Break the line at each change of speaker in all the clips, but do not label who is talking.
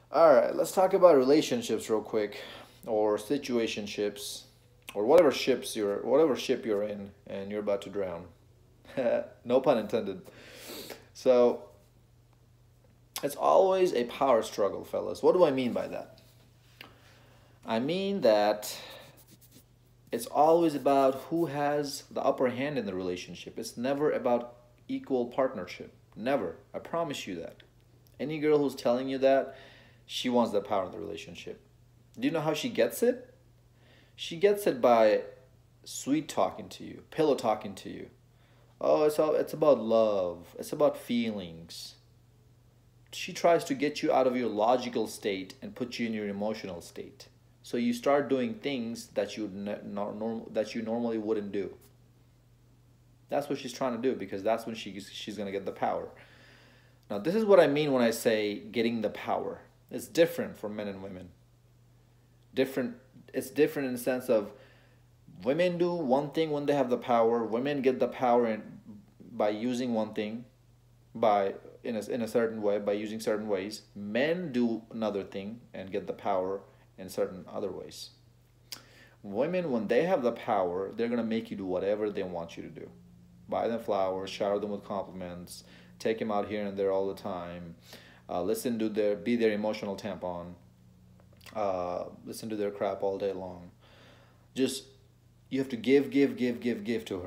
All right, let's talk about relationships real quick, or situationships, or whatever ship you're in, and you're about to drown. No pun intended. So it's always a power struggle, fellas. What do I mean by that? I mean that it's always about who has the upper hand in the relationship. It's never about equal partnership. Never. I promise you that. Any girl who's telling you that, she wants the power in the relationship. Do you know how she gets it? She gets it by sweet talking to you, pillow talking to you. Oh, it's about love. It's about feelings. She tries to get you out of your logical state and put you in your emotional state. So you start doing things that that you normally wouldn't do. That's what she's trying to do because that's when she's gonna get the power. Now this is what I mean when I say getting the power. It's different for men and women. Different. It's different in the sense of women do one thing when they have the power. Women get the power by using one thing, by in a certain way, by using certain ways. Men do another thing and get the power in certain other ways. Women, when they have the power, they're gonna make you do whatever they want you to do. Buy them flowers, shower them with compliments, take them out here and there all the time. Listen to be their emotional tampon. Listen to their crap all day long. Just you have to give to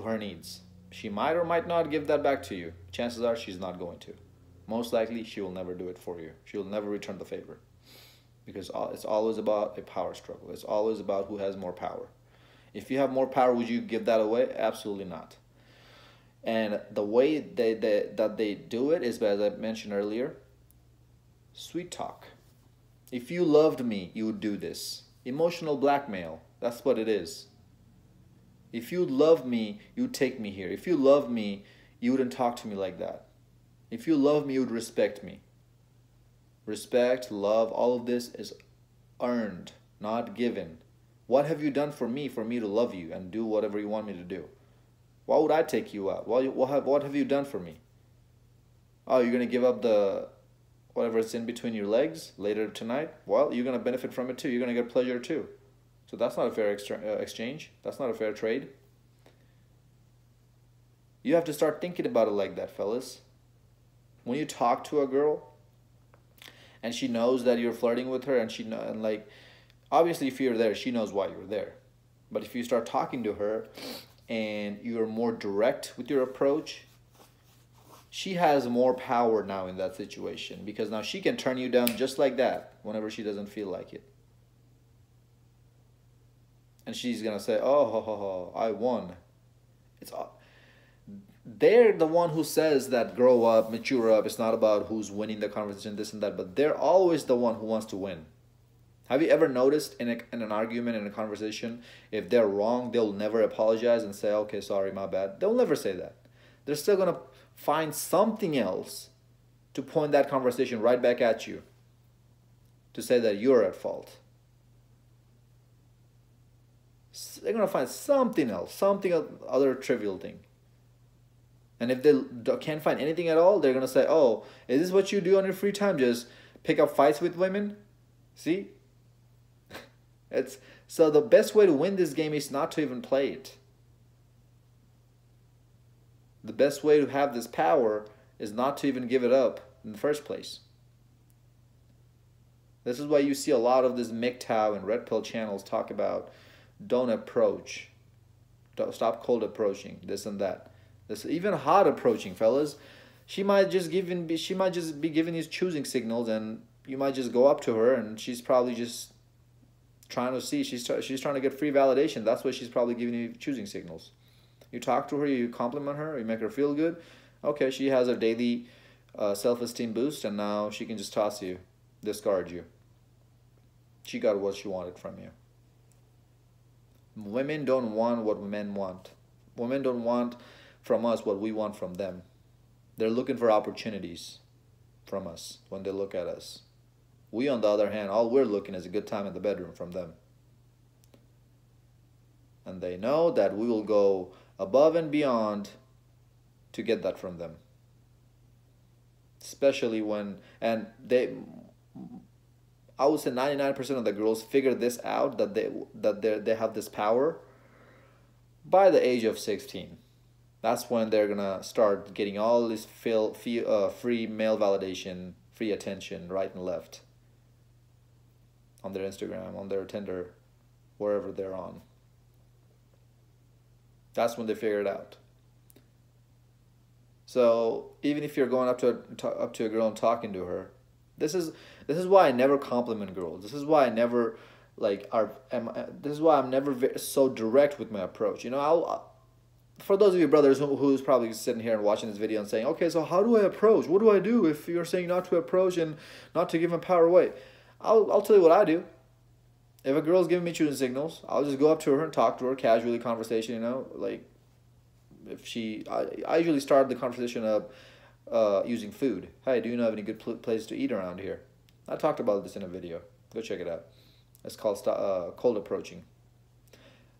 her needs. She might or might not give that back to you. Chances are she's not going to. Most likely, she will never do it for you. She will never return the favor because it's always about a power struggle. It's always about who has more power. If you have more power, would you give that away? Absolutely not. And the way that they do it is, as I mentioned earlier, sweet talk. If you loved me, you would do this. Emotional blackmail. That's what it is. If you loved me, you'd take me here. If you loved me, you wouldn't talk to me like that. If you love me, you would respect me. Respect, love, all of this is earned, not given. What have you done for me to love you and do whatever you want me to do? Why would I take you out? What have you done for me? Oh, you're going to give up the whatever's in between your legs later tonight? Well, you're going to benefit from it too. You're going to get pleasure too. So that's not a fair exchange. That's not a fair trade. You have to start thinking about it like that, fellas. When you talk to a girl and she knows that you're flirting with her and like obviously if you're there, she knows why you're there. But if you start talking to her and you're more direct with your approach, she has more power now in that situation because now she can turn you down just like that whenever she doesn't feel like it. And she's gonna say, "Oh, ho, ho, ho, I won." It's they're the one who says that grow up, mature up. It's not about who's winning the conversation, this and that, but they're always the one who wants to win. Have you ever noticed in an argument, in a conversation, if they're wrong, they'll never apologize and say, "Okay, sorry, my bad." They'll never say that. They're still gonna find something else to point that conversation right back at you to say that you're at fault. They're gonna find something else, something other trivial thing. And if they can't find anything at all, they're gonna say, "Oh, is this what you do on your free time? Just pick up fights with women?" See, it's so the best way to win this game is not to even play it. The best way to have this power is not to even give it up in the first place. This is why you see a lot of this MGTOW and red pill channels talk about don't approach, don't stop cold approaching, this and that. This even hot approaching, fellas. She might just be giving these choosing signals, and you might just go up to her, and she's probably just trying to see. She's trying to get free validation. That's why she's probably giving you choosing signals. You talk to her, you compliment her, you make her feel good. Okay, she has a daily self-esteem boost, and now she can just toss you, discard you. She got what she wanted from you. Women don't want what men want. Women don't want from us what we want from them. They're looking for opportunities from us when they look at us. We, on the other hand, all we're looking is a good time in the bedroom from them. And they know that we will go above and beyond to get that from them. especially when, and I would say 99% of the girls figure this out, that they have this power by the age of 16. That's when they're gonna start getting all this free male validation, free attention right and left on their Instagram, on their Tinder, wherever they're on. That's when they figure it out. So even if you're going up to a girl and talking to her, this is why I never compliment girls. This is why I never this is why I'm never so direct with my approach. You know, for those of you brothers who's probably sitting here and watching this video and saying, okay, so how do I approach? What do I do if you're saying not to approach and not to give my power away? I'll tell you what I do. If a girl's giving me choosing signals, I'll just go up to her and talk to her casually, conversation, you know, like if I usually start the conversation of using food. Hey, do you know of any good places to eat around here? I talked about this in a video. Go check it out. It's called cold approaching.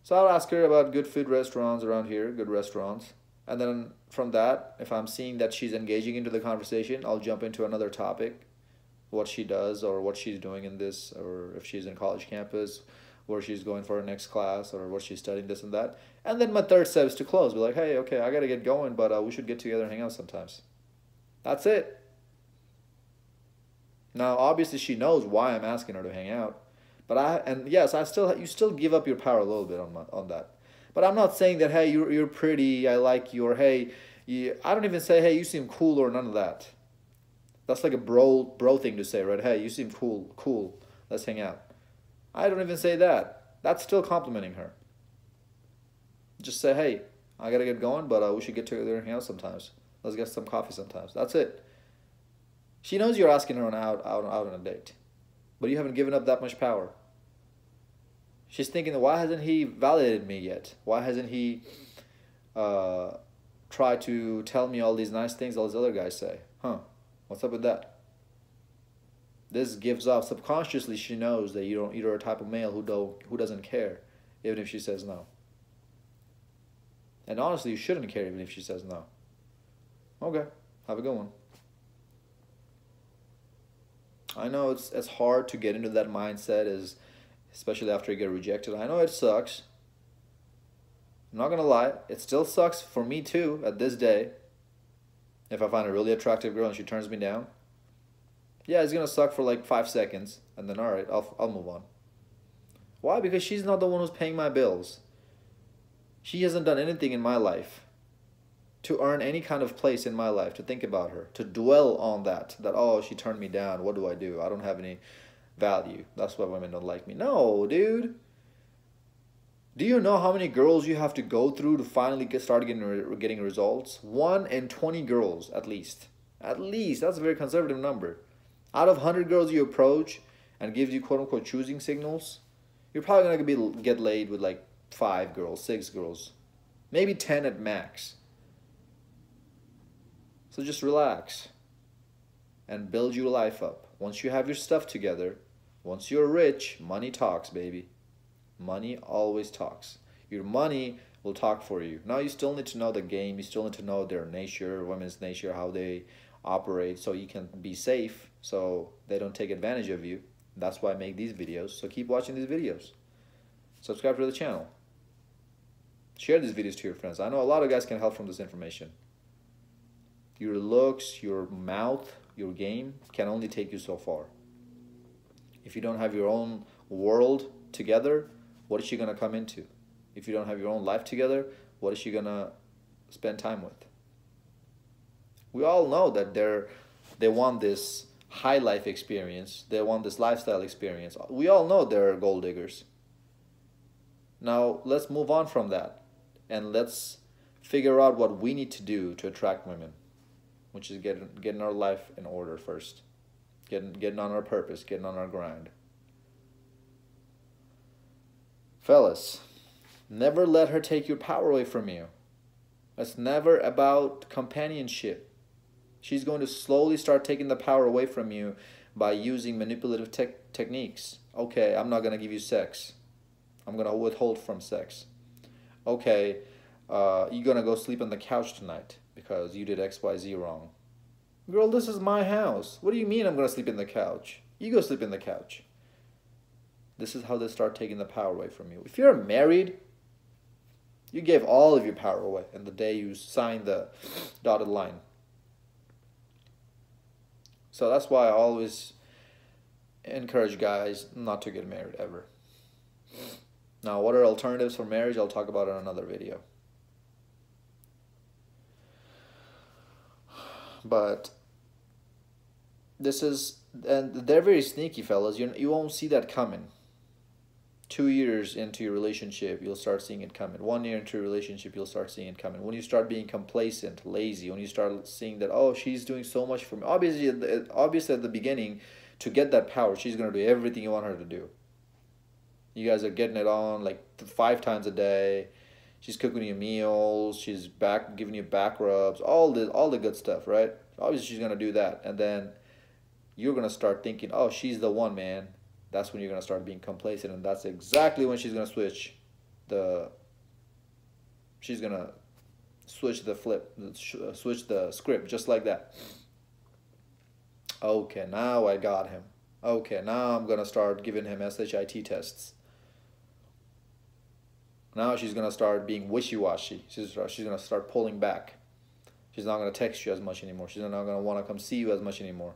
So I'll ask her about good food restaurants around here, good restaurants. And then from that, if I'm seeing that she's engaging into the conversation, I'll jump into another topic, what she does or what she's doing in this, or if she's in college campus, where she's going for her next class, or what she's studying, this and that. And then my third step is to close. Be like, hey, okay, I got to get going, but we should get together and hang out sometimes. That's it. Now, obviously, she knows why I'm asking her to hang out. But yes, you still give up your power a little bit on that. But I'm not saying that, hey, you're pretty, I like you, or hey, I don't even say, hey, you seem cool, or none of that. That's like a bro thing to say, right? Hey, you seem cool, let's hang out. I don't even say that. That's still complimenting her. Just say, hey, I gotta get going, but we should get together and hang out sometimes. Let's get some coffee sometimes. That's it. She knows you're asking her out on a date, but you haven't given up that much power. She's thinking, why hasn't he validated me yet? Why hasn't he tried to tell me all these nice things all these other guys say? Huh? What's up with that? This gives off, subconsciously she knows that you're a type of male who doesn't care, even if she says no. And honestly, you shouldn't care even if she says no. Okay, have a good one. I know it's hard to get into that mindset, especially after you get rejected. I know it sucks. I'm not gonna lie, it still sucks for me too at this day. If I find a really attractive girl and she turns me down, yeah, it's gonna suck for like 5 seconds, and then all right, I'll move on. Why? Because she's not the one who's paying my bills. She hasn't done anything in my life to earn any kind of place in my life, to think about her, to dwell on that, oh, she turned me down, what do? I don't have any value. That's why women don't like me. No, dude. Do you know how many girls you have to go through to finally start getting results? 1 in 20 girls, at least. At least. That's a very conservative number. Out of 100 girls you approach and gives you quote-unquote choosing signals, you're probably going to get laid with like 5 girls, 6 girls. Maybe 10 at max. So just relax and build your life up. Once you have your stuff together, once you're rich, money talks, baby. Money always talks. Your money will talk for you. Now you still need to know the game. You still need to know their nature, women's nature, how they operate, so you can be safe, so they don't take advantage of you. That's why I make these videos. So keep watching these videos. Subscribe to the channel. Share these videos to your friends. I know a lot of guys can help from this information. Your looks, your mouth, your game can only take you so far. If you don't have your own world together, what is she going to come into? If you don't have your own life together, what is she going to spend time with? We all know that they want this high life experience. They want this lifestyle experience. We all know they're gold diggers. Now, let's move on from that. And let's figure out what we need to do to attract women. Which is getting our life in order first. Getting on our purpose. Getting on our grind. Fellas, never let her take your power away from you. It's never about companionship. She's going to slowly start taking the power away from you by using manipulative techniques. Okay, I'm not going to give you sex. I'm going to withhold from sex. Okay, you're going to go sleep on the couch tonight because you did XYZ wrong. Girl, this is my house. What do you mean I'm gonna sleep in the couch? You go sleep in the couch. This is how they start taking the power away from you. If you're married, you gave all of your power away in the day you signed the dotted line. So that's why I always encourage guys not to get married ever. Now, what are alternatives for marriage? I'll talk about it in another video. But this is, and they're very sneaky, fellas. You won't see that coming. 2 years into your relationship, you'll start seeing it coming. 1 year into your relationship, you'll start seeing it coming. When you start being complacent, lazy, when you start seeing that, oh, she's doing so much for me. Obviously at the beginning, to get that power, she's going to do everything you want her to do. You guys are getting it on like 5 times a day. She's cooking you meals. She's giving you back rubs. All the good stuff, right? Obviously, she's going to do that. And then you're going to start thinking, oh, she's the one, man. That's when you're going to start being complacent, and that's exactly when she's going to switch the script, just like that. Okay, now I got him. Okay, now I'm going to start giving him SHIT tests. Now she's going to start being wishy-washy. She's going to start pulling back. She's not going to text you as much anymore. She's not going to want to come see you as much anymore.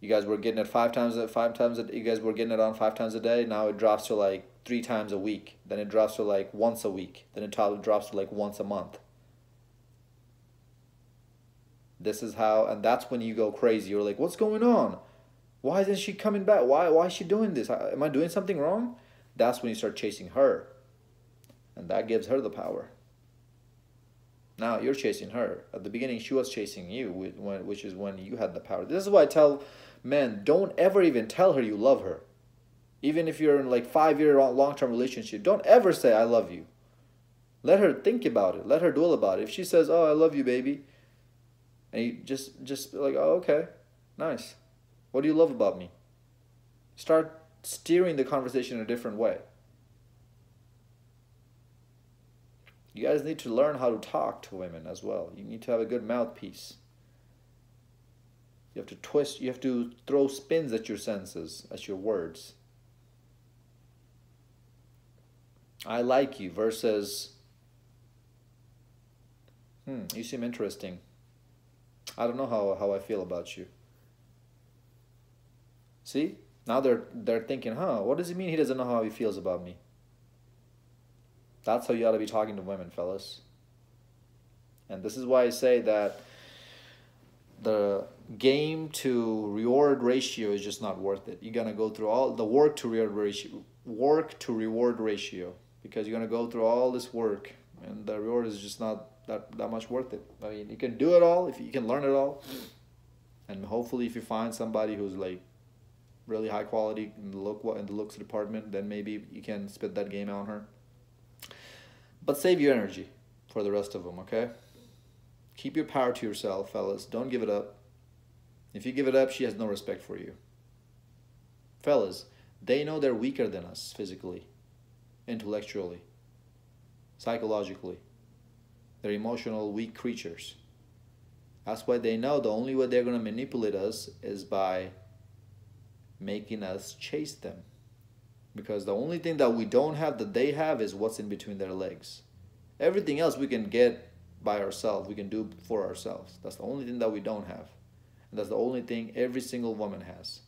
You guys were getting it you guys were getting it on 5 times a day. Now it drops to like 3 times a week. Then it drops to like once a week. Then it drops to like once a month. This is how, and that's when you go crazy. You're like, what's going on? Why isn't she coming back? Why is she doing this? Am I doing something wrong? That's when you start chasing her. And that gives her the power. Now you're chasing her. At the beginning, she was chasing you, which is when you had the power. This is why I tell men, don't ever even tell her you love her. Even if you're in like 5-year long-term relationship, don't ever say I love you. Let her think about it. Let her dwell about it. If she says, oh, I love you, baby, and you just like, oh, okay, nice. What do you love about me? Start steering the conversation in a different way. You guys need to learn how to talk to women as well. You need to have a good mouthpiece. You have to twist, you have to throw spins at your senses, at your words. I like you versus, you seem interesting. I don't know how I feel about you. See? Now they're thinking, what does he mean he doesn't know how he feels about me? That's how you ought to be talking to women, fellas. And this is why I say that the game to reward ratio is just not worth it. You're gonna go through all the work to reward ratio, because you're gonna go through all this work, and the reward is just not that much worth it. I mean, you can do it all if you can learn it all, and hopefully, if you find somebody who's like really high quality in the looks department, then maybe you can spit that game on her. But save your energy for the rest of them, okay? Keep your power to yourself, fellas. Don't give it up. If you give it up, she has no respect for you. Fellas, they know they're weaker than us physically, intellectually, psychologically. They're emotional, weak creatures. That's why they know the only way they're going to manipulate us is by making us chase them. Because the only thing that we don't have that they have is what's in between their legs. Everything else we can get by ourselves. We can do for ourselves. That's the only thing that we don't have. And that's the only thing every single woman has.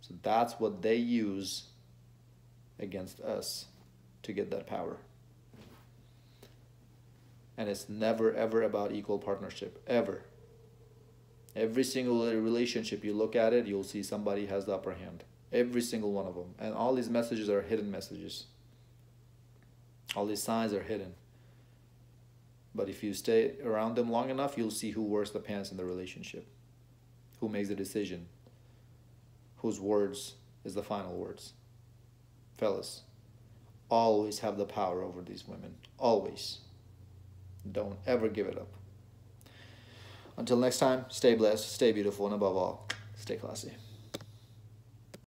So that's what they use against us to get that power. And it's never ever about equal partnership. Ever. Every single relationship you look at it, you'll see somebody has the upper hand. Every single one of them. And all these messages are hidden messages. All these signs are hidden. But if you stay around them long enough, you'll see who wears the pants in the relationship. Who makes the decision. Whose words is the final words. Fellas, always have the power over these women. Always. Don't ever give it up. Until next time, stay blessed, stay beautiful, and above all, stay classy.